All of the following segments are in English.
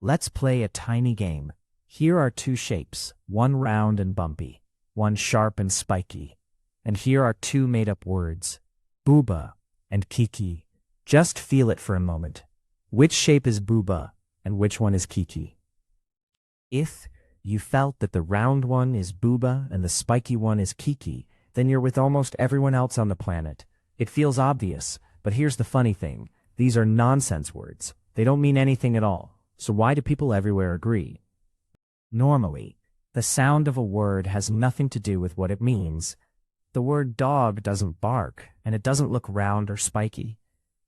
Let's play a tiny game. Here are two shapes, one round and bumpy, one sharp and spiky. And here are two made-up words, bouba and kiki. Just feel it for a moment. Which shape is bouba and which one is kiki? If you felt that the round one is bouba and the spiky one is kiki, then you're with almost everyone else on the planet. It feels obvious, but here's the funny thing. These are nonsense words. They don't mean anything at all. So why do people everywhere agree? Normally, the sound of a word has nothing to do with what it means. The word dog doesn't bark, and it doesn't look round or spiky.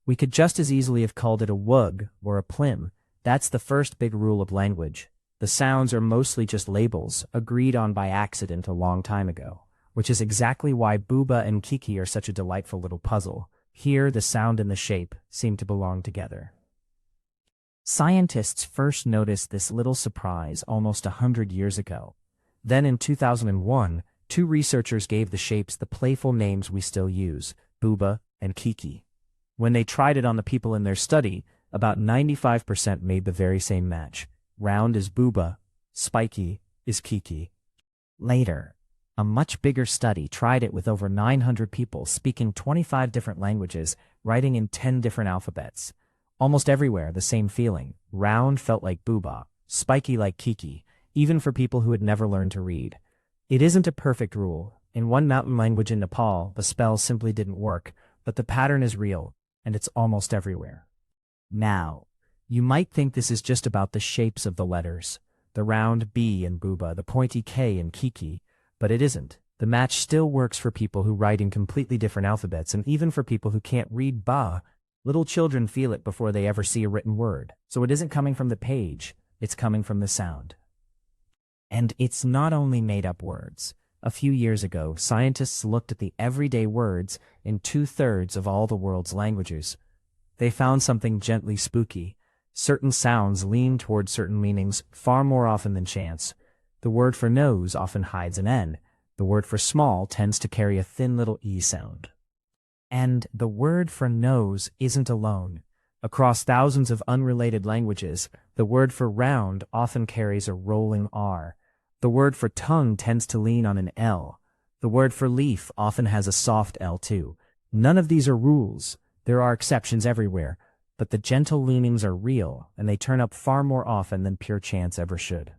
We could just as easily have called it a wug or a plim. That's the first big rule of language. The sounds are mostly just labels, agreed on by accident a long time ago, which is exactly why bouba and kiki are such a delightful little puzzle. Here, the sound and the shape seem to belong together. Scientists first noticed this little surprise almost 100 years ago. Then in 2001, two researchers gave the shapes the playful names we still use, bouba and kiki. When they tried it on the people in their study, about 95% made the very same match. Round is bouba, spiky is kiki. Later, a much bigger study tried it with over 900 people speaking 25 different languages, writing in 10 different alphabets. Almost everywhere, the same feeling. Round felt like bouba, spiky like kiki, even for people who had never learned to read. It isn't a perfect rule. In one mountain language in Nepal, the spell simply didn't work, but the pattern is real, and it's almost everywhere. Now, you might think this is just about the shapes of the letters, the round B in bouba, the pointy K in kiki, but it isn't. The match still works for people who write in completely different alphabets, and even for people who can't read ba. Little children feel it before they ever see a written word, so it isn't coming from the page, it's coming from the sound. And it's not only made-up words. A few years ago, scientists looked at the everyday words in 2/3 of all the world's languages. They found something gently spooky. Certain sounds lean toward certain meanings far more often than chance. The word for nose often hides an N. The word for small tends to carry a thin little E sound. And the word for nose isn't alone. Across thousands of unrelated languages, the word for round often carries a rolling R. The word for tongue tends to lean on an L. The word for leaf often has a soft L too. None of these are rules. There are exceptions everywhere, but the gentle leanings are real, and they turn up far more often than pure chance ever should.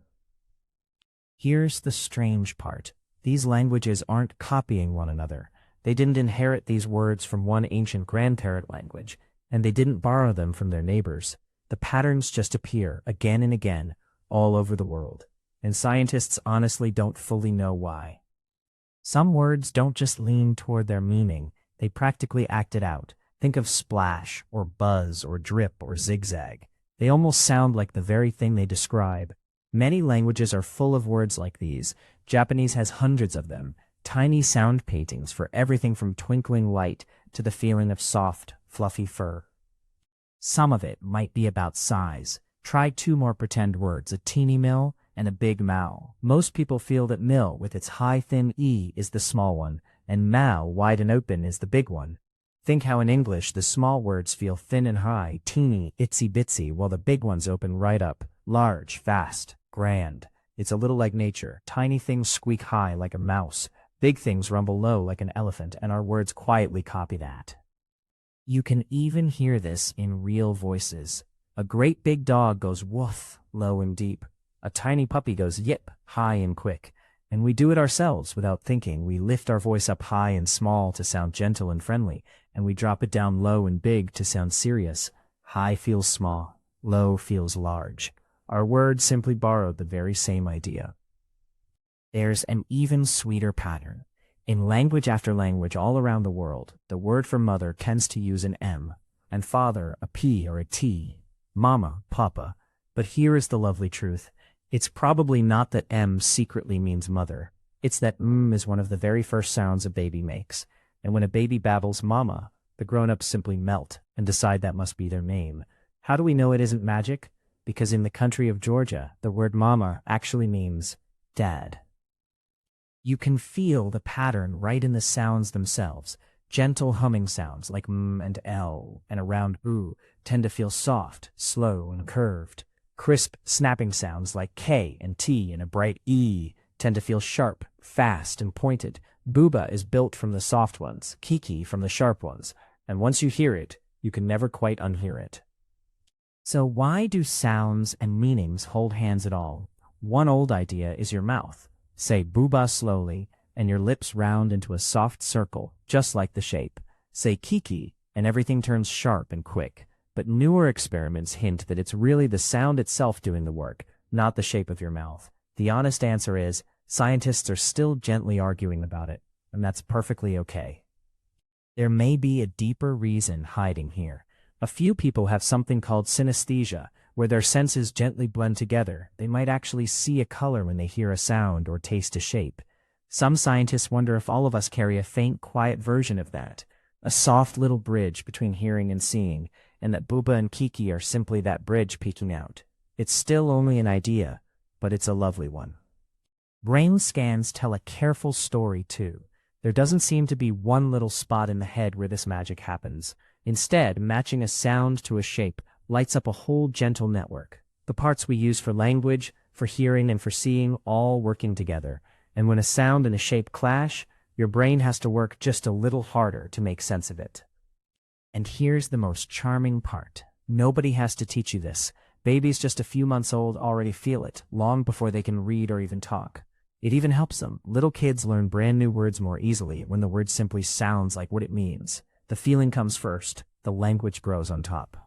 Here's the strange part. These languages aren't copying one another. They didn't inherit these words from one ancient grandparent language, and they didn't borrow them from their neighbors. The patterns just appear again and again all over the world, and scientists honestly don't fully know why. Some words don't just lean toward their meaning, they practically act it out. Think of splash, or buzz, or drip, or zigzag. They almost sound like the very thing they describe. Many languages are full of words like these. Japanese has hundreds of them. Tiny sound paintings for everything from twinkling light to the feeling of soft, fluffy fur. Some of it might be about size. Try two more pretend words, a teeny mill and a big mao. Most people feel that mill with its high thin E is the small one, and mao wide and open is the big one. Think how in English the small words feel thin and high, teeny, itsy bitsy, while the big ones open right up, large, fast, grand. It's a little like nature. Tiny things squeak high like a mouse. Big things rumble low like an elephant, and our words quietly copy that. You can even hear this in real voices. A great big dog goes woof, low and deep. A tiny puppy goes yip, high and quick. And we do it ourselves without thinking. We lift our voice up high and small to sound gentle and friendly, and we drop it down low and big to sound serious. High feels small, low feels large. Our words simply borrowed the very same idea. There's an even sweeter pattern. In language after language all around the world, the word for mother tends to use an M, and father a P or a T, mama, papa. But here is the lovely truth. It's probably not that M secretly means mother. It's that M is one of the very first sounds a baby makes, and when a baby babbles mama, the grown-ups simply melt and decide that must be their name. How do we know it isn't magic? Because in the country of Georgia, the word mama actually means dad. You can feel the pattern right in the sounds themselves. Gentle humming sounds like M and L and around oo tend to feel soft, slow, and curved. Crisp, snapping sounds like K and T and a bright E tend to feel sharp, fast, and pointed. Bouba is built from the soft ones, kiki from the sharp ones, and once you hear it, you can never quite unhear it. So why do sounds and meanings hold hands at all? One old idea is your mouth. Say bouba slowly, and your lips round into a soft circle, just like the shape. Say kiki, and everything turns sharp and quick. But newer experiments hint that it's really the sound itself doing the work, not the shape of your mouth. The honest answer is, scientists are still gently arguing about it, and that's perfectly okay. There may be a deeper reason hiding here. A few people have something called synesthesia, where their senses gently blend together. They might actually see a color when they hear a sound or taste a shape. Some scientists wonder if all of us carry a faint, quiet version of that, a soft little bridge between hearing and seeing, and that bouba and kiki are simply that bridge peeking out. It's still only an idea, but it's a lovely one. Brain scans tell a careful story too. There doesn't seem to be one little spot in the head where this magic happens. Instead, matching a sound to a shape lights up a whole gentle network. The parts we use for language, for hearing, and for seeing all working together. And when a sound and a shape clash, your brain has to work just a little harder to make sense of it. And here's the most charming part. Nobody has to teach you this. Babies just a few months old already feel it, long before they can read or even talk. It even helps them. Little kids learn brand new words more easily when the word simply sounds like what it means. The feeling comes first, the language grows on top.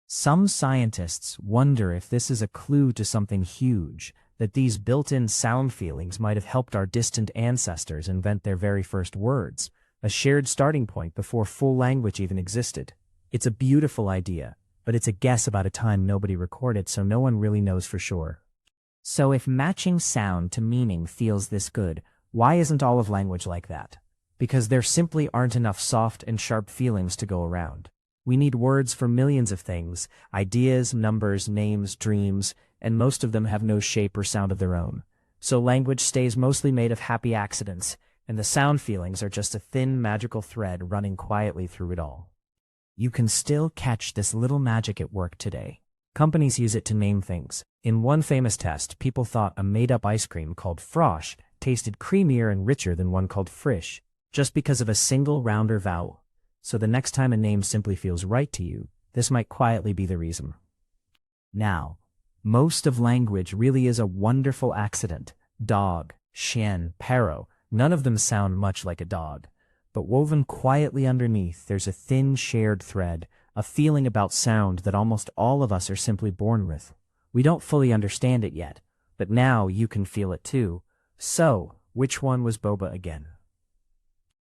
Some scientists wonder if this is a clue to something huge, that these built-in sound feelings might have helped our distant ancestors invent their very first words, a shared starting point before full language even existed. It's a beautiful idea, but it's a guess about a time nobody recorded, so no one really knows for sure. So if matching sound to meaning feels this good, why isn't all of language like that? Because there simply aren't enough soft and sharp feelings to go around. We need words for millions of things, ideas, numbers, names, dreams, and most of them have no shape or sound of their own. So language stays mostly made of happy accidents, and the sound feelings are just a thin magical thread running quietly through it all. You can still catch this little magic at work today. Companies use it to name things. In one famous test, people thought a made-up ice cream called frosh tasted creamier and richer than one called frisch, just because of a single rounder vowel. So the next time a name simply feels right to you, this might quietly be the reason. Now, most of language really is a wonderful accident. Dog, chien, parrot, none of them sound much like a dog. But woven quietly underneath, there's a thin shared thread, a feeling about sound that almost all of us are simply born with. We don't fully understand it yet, but now you can feel it too. So, which one was boba again?